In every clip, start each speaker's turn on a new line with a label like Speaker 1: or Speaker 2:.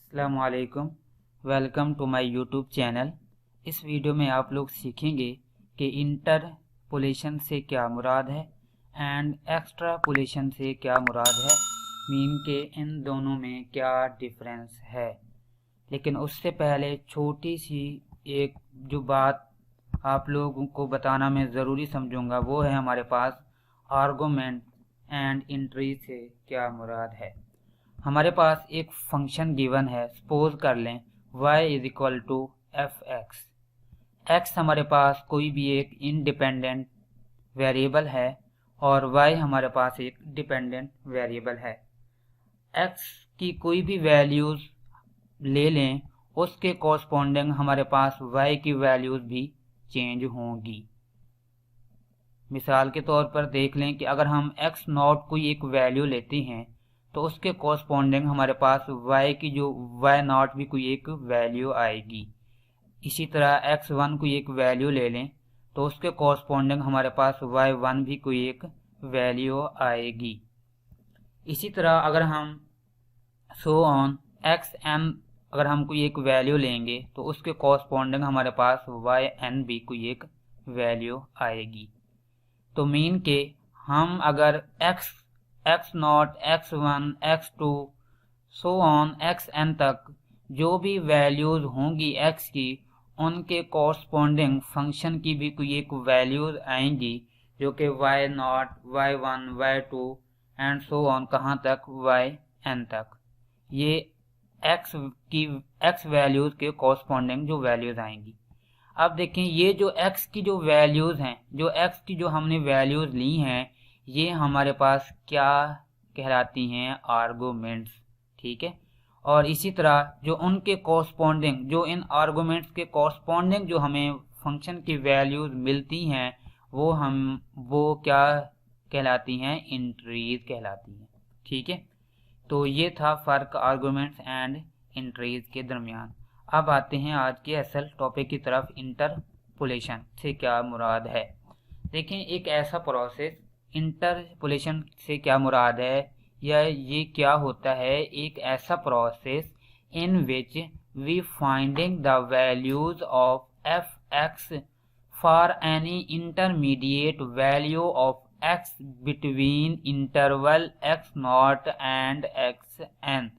Speaker 1: अस्सलामुअलैकुम। Welcome to my YouTube channel. इस video में आप लोग सीखेंगे कि इंटरपोलेशन से क्या मुराद है एंड एक्सट्रापोलेशन से क्या मुराद है, मीन के इन दोनों में क्या डिफरेंस है। लेकिन उससे पहले छोटी सी एक जो बात आप लोगों को बताना मैं ज़रूरी समझूंगा वो है हमारे पास आर्गुमेंट एंड इंट्री से क्या मुराद है। हमारे पास एक फंक्शन गिवन है, सपोज कर लें y is equal to f x. X हमारे पास कोई भी एक इंडिपेंडेंट वेरिएबल है और y हमारे पास एक डिपेंडेंट वेरिएबल है। x की कोई भी वैल्यूज़ ले लें, उसके कॉरस्पॉन्डिंग हमारे पास y की वैल्यूज़ भी चेंज होंगी। मिसाल के तौर पर देख लें कि अगर हम x नॉट कोई एक वैल्यू लेते हैं तो उसके कॉरस्पॉन्डिंग हमारे पास y की जो y नॉट भी कोई एक वैल्यू आएगी। इसी तरह x1 कोई एक वैल्यू ले लें तो उसके कॉरस्पॉन्डिंग हमारे पास y1 भी कोई एक वैल्यू आएगी। इसी तरह अगर हम सो ऑन xn अगर हम कोई एक वैल्यू लेंगे तो उसके कॉरस्पॉन्डिंग हमारे पास yn भी कोई एक वैल्यू आएगी। तो मीन के हम अगर x not x1 x2 so on xn तक जो भी वैल्यूज़ होंगी x की, उनके कॉरस्पॉन्डिंग फंक्शन की भी कोई एक वैल्यूज़ आएंगी जो कि y not y1 y2 and so on कहाँ तक yn तक। ये x वैल्यूज़ के कॉरस्पॉन्डिंग जो वैल्यूज़ आएंगी। अब देखें ये जो x की जो वैल्यूज़ हैं, जो x की जो हमने वैल्यूज़ ली हैं, ये हमारे पास क्या कहलाती हैं? आर्गुमेंट्स। ठीक है। और इसी तरह जो उनके कॉरस्पॉन्डिंग जो इन आर्गुमेंट्स के कॉरस्पॉन्डिंग जो हमें फंक्शन की वैल्यूज़ मिलती हैं वो क्या कहलाती हैं? इंट्रीज कहलाती हैं। ठीक है। तो ये था फ़र्क आर्गुमेंट्स एंड इंट्रीज के दरमियान। अब आते हैं आज के असल टॉपिक की तरफ, इंटरपोलेशन से क्या मुराद है। देखें एक ऐसा प्रोसेस, इंटरपोलेशन से क्या मुराद है या ये क्या होता है, एक ऐसा process in which we finding the values of f x for any intermediate value of x between interval x naught and x n.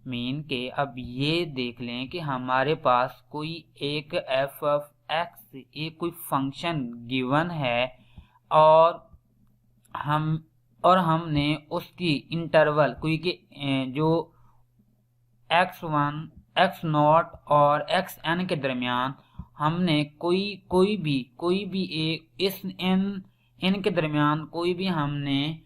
Speaker 1: Mean के अब ये देख लें कि हमारे पास कोई एक एफ ऑफ एक्स एक कोई फंक्शन गिवन है और हमने उसकी इंटरवल कोई के जो x1 x नॉट और xn के दरमियान हमने कोई भी एक इनके दरमियान कोई भी हमने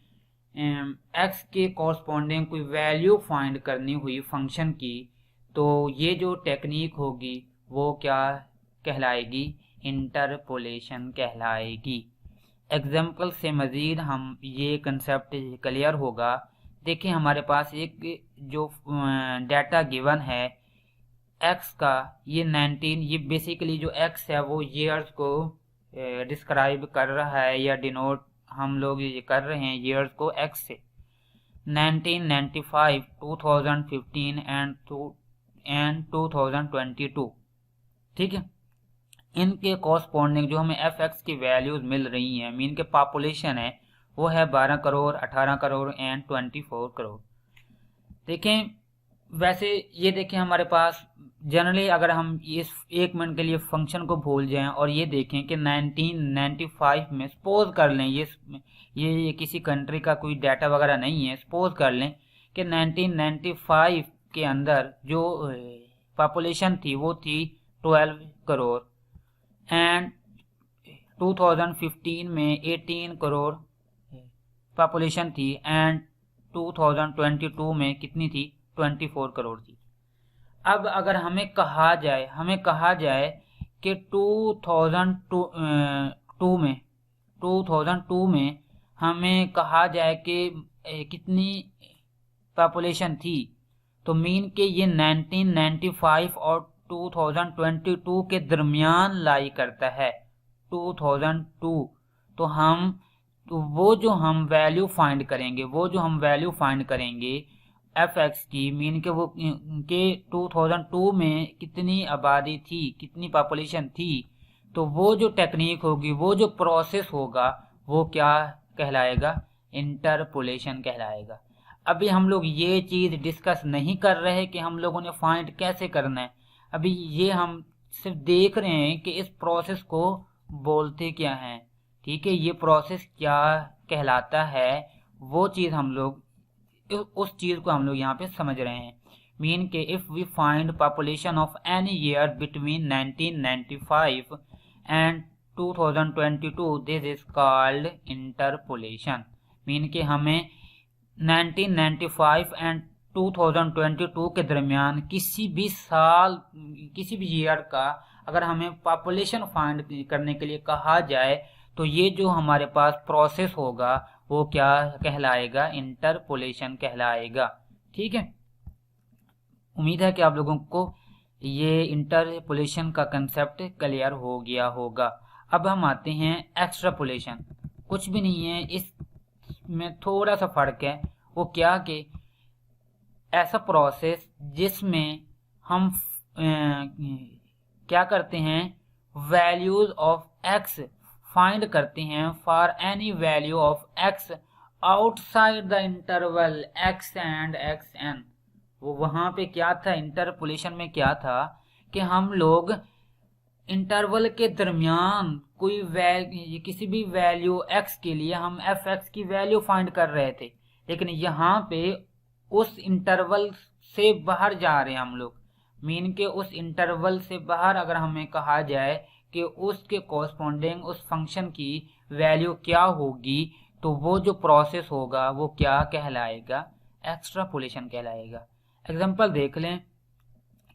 Speaker 1: x के कॉरस्पॉन्डिंग कोई वैल्यू फाइंड करनी हुई फंक्शन की, तो ये जो टेक्निक होगी वो क्या कहलाएगी? इंटरपोलेशन कहलाएगी। एग्जाम्पल से मज़ीद हम ये कंसेप्ट क्लियर होगा। देखिए हमारे पास एक जो डाटा गिवन है x का, ये 19, ये बेसिकली जो x है वो ईयर्स को डिस्क्राइब कर रहा है या डिनोट हम लोग ये कर रहे हैं ईयर्स को x से। 1995, 2015 एंड 2022। ठीक है। इनके कॉरस्पॉन्डिंग जो हमें एफ एक्स की वैल्यूज़ मिल रही हैं, मीन के पॉपुलेशन है वो है 12 करोड़, 18 करोड़ एंड 24 करोड़। देखें वैसे ये देखें हमारे पास जनरली अगर हम इस एक मिनट के लिए फंक्शन को भूल जाएं और ये देखें कि 1995 में सपोज कर लें, ये किसी कंट्री का कोई डाटा वगैरह नहीं है, सपोज कर लें कि 1995 के अंदर जो पॉपुलेशन थी वो थी 12 करोड़ एंड 2015 में 18 करोड़ पॉपुलेशन थी एंड 2022 में कितनी थी? 24 करोड़ थी। अब अगर हमें कहा जाए कि 2002 में हमें कहा जाए कि कितनी पॉपुलेशन थी, तो मीन के ये 1995 और 2022 के दरमियान लाई करता है 2002। तो वो जो हम वैल्यू फाइंड करेंगे एफ एक्स की, मीन के वो के 2002 में कितनी आबादी थी, कितनी पॉपुलेशन थी, तो वो जो टेक्निक होगी, वो जो प्रोसेस होगा, वो क्या कहलाएगा, इंटरपोलेशन कहलाएगा। अभी हम लोग ये चीज़ डिस्कस नहीं कर रहे कि हम लोगों ने फाइंड कैसे करना है, अभी ये हम सिर्फ देख रहे हैं कि इस प्रोसेस को बोलते क्या हैं। ठीक है, ये प्रोसेस क्या कहलाता है, वो चीज़ हम लोग उस चीज़ को हम लोग यहाँ पे समझ रहे हैं। मीन के if we find population of any year between 1995 and 2022 this is called interpolation. Mean के हमें 1995 एंड 2022 के दरमियान किसी भी साल, किसी भी ईयर का अगर हमें पॉपुलेशन फाइंड करने के लिए कहा जाए, तो ये जो हमारे पास प्रोसेस होगा वो क्या कहलाएगा, इंटरपोलेशन कहलाएगा। ठीक है, उम्मीद है कि आप लोगों को ये इंटरपोलेशन का कंसेप्ट क्लियर हो गया होगा। अब हम आते हैं एक्सट्रापोलेशन। कुछ भी नहीं है, इसमें थोड़ा सा फर्क है। वो क्या कि ऐसा प्रोसेस जिसमें हम क्या करते हैं, वैल्यूज ऑफ एक्स फाइंड करते हैं for any value of x outside the interval x and x n. वो वहां पे क्या था, इंटरपोलेशन में क्या था कि हम लोग इंटरवल के दरमियान कोई किसी भी वैल्यू एक्स के लिए हम एफ एक्स की वैल्यू फाइंड कर रहे थे, लेकिन यहाँ पे उस इंटरवल से बाहर जा रहे हैं हम लोग। मीन के उस इंटरवल से बाहर अगर हमें कहा जाए कि उसके कॉरस्पॉन्डिंग उस फंक्शन की वैल्यू क्या होगी, तो वो जो प्रोसेस होगा वो क्या कहलाएगा, एक्सट्रापोलेशन कहलाएगा। एग्जांपल देख लें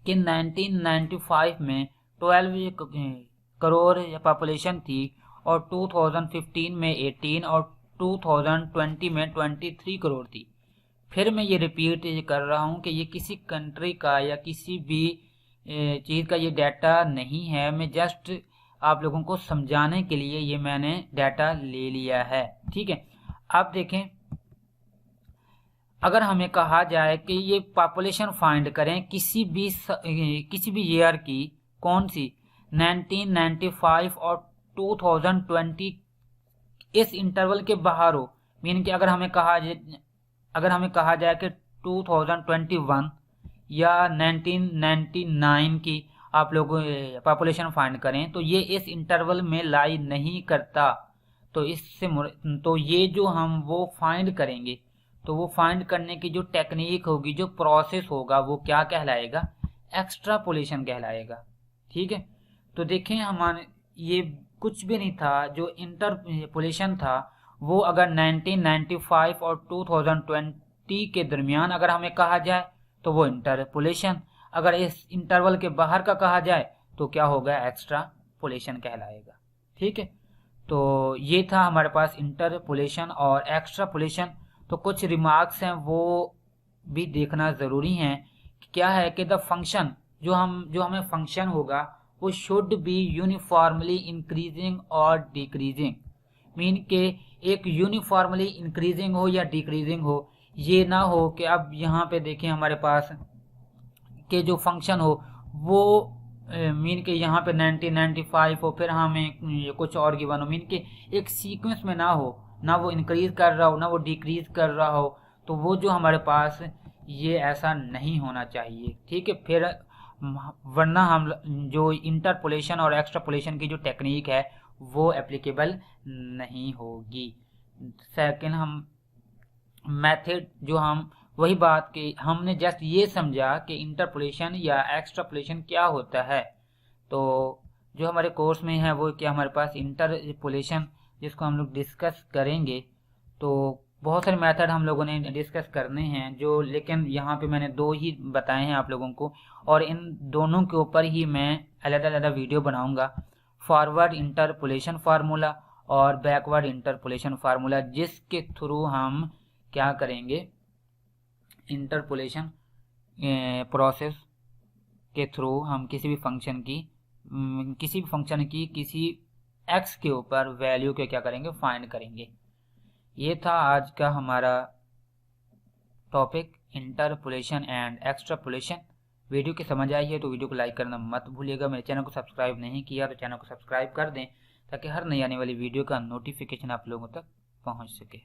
Speaker 1: कि 1995 में 12 करोड़ पॉपुलेशन थी और 2015 में 18 और 2020 में 23 करोड़ थी। फिर मैं ये रिपीट कर रहा हूँ कि ये किसी कंट्री का या किसी भी चीज़ का ये डाटा नहीं है, मैं जस्ट आप लोगों को समझाने के लिए ये मैंने डाटा ले लिया है। ठीक है, आप देखें, अगर हमें कहा जाए कि ये पॉपुलेशन फाइंड करें किसी भी ईयर की, कौन सी, 1995 और 2020 इस इंटरवल के बाहर हो, मीन कि अगर हमें कहा जाए कि 2021 या 1999 की आप लोग पॉपुलेशन फाइंड करें, तो ये इस इंटरवल में लाई नहीं करता। तो ये जो हम वो फाइंड करेंगे, तो वो फाइंड करने की जो टेक्निक होगी, जो प्रोसेस होगा, वो क्या कहलाएगा, एक्सट्रापोलेशन कहलाएगा। ठीक है, तो देखें हमारे ये कुछ भी नहीं था, जो इंटरपोलेशन था वो अगर 1995 और 2020 के दरमियान अगर हमें कहा जाए तो वो इंटरपोलेशन, अगर इस इंटरवल के बाहर का कहा जाए तो क्या होगा, एक्स्ट्रापोलेशन कहलाएगा। ठीक है, तो ये था हमारे पास इंटरपोलेशन और एक्स्ट्रापोलेशन। तो कुछ रिमार्क्स हैं वो भी देखना ज़रूरी है कि क्या है कि द फंक्शन जो हमें फंक्शन होगा वो शुड बी यूनिफॉर्मली इंक्रीजिंग और डिक्रीजिंग। मीन के एक यूनिफॉर्मली इंक्रीजिंग हो या डिक्रीजिंग हो, ये ना हो कि अब यहाँ पे देखें हमारे पास के जो फंक्शन हो वो मीन के यहाँ पे 1995 हो, फिर हमें कुछ और गिवन हो, मीन के एक सीक्वेंस में ना हो, ना वो इंक्रीज कर रहा हो ना वो डिक्रीज कर रहा हो, तो वो जो हमारे पास ये ऐसा नहीं होना चाहिए। ठीक है, फिर वरना हम जो इंटरपोलेशन और एक्स्ट्रापोलेशन की जो टेक्निक है वो एप्लीकेबल नहीं होगी। सेकंड, हम मेथड जो हम वही बात कि हमने जस्ट ये समझा कि इंटरपोलेशन या एक्स्ट्रापोलेशन क्या होता है। तो जो हमारे कोर्स में है वो क्या हमारे पास इंटरपोलेशन जिसको हम लोग डिस्कस करेंगे, तो बहुत सारे मेथड हम लोगों ने डिस्कस करने हैं, जो लेकिन यहाँ पे मैंने दो ही बताए हैं आप लोगों को, और इन दोनों के ऊपर ही मैं अलग अलग वीडियो बनाऊंगा। फॉरवर्ड इंटरपोलेशन फार्मूला और बैकवर्ड इंटरपोलेशन फार्मूला, जिसके थ्रू हम क्या करेंगे, इंटरपोलेशन प्रोसेस के थ्रू हम किसी भी फंक्शन की किसी एक्स के ऊपर वैल्यू के क्या करेंगे, फाइंड करेंगे। ये था आज का हमारा topic interpolation and extrapolation. Video की समझ आई है तो वीडियो को लाइक करना मत भूलिएगा। मेरे चैनल को सब्सक्राइब नहीं किया तो चैनल को सब्सक्राइब कर दें ताकि हर नई आने वाली वीडियो का नोटिफिकेशन आप लोगों तक पहुंच सके।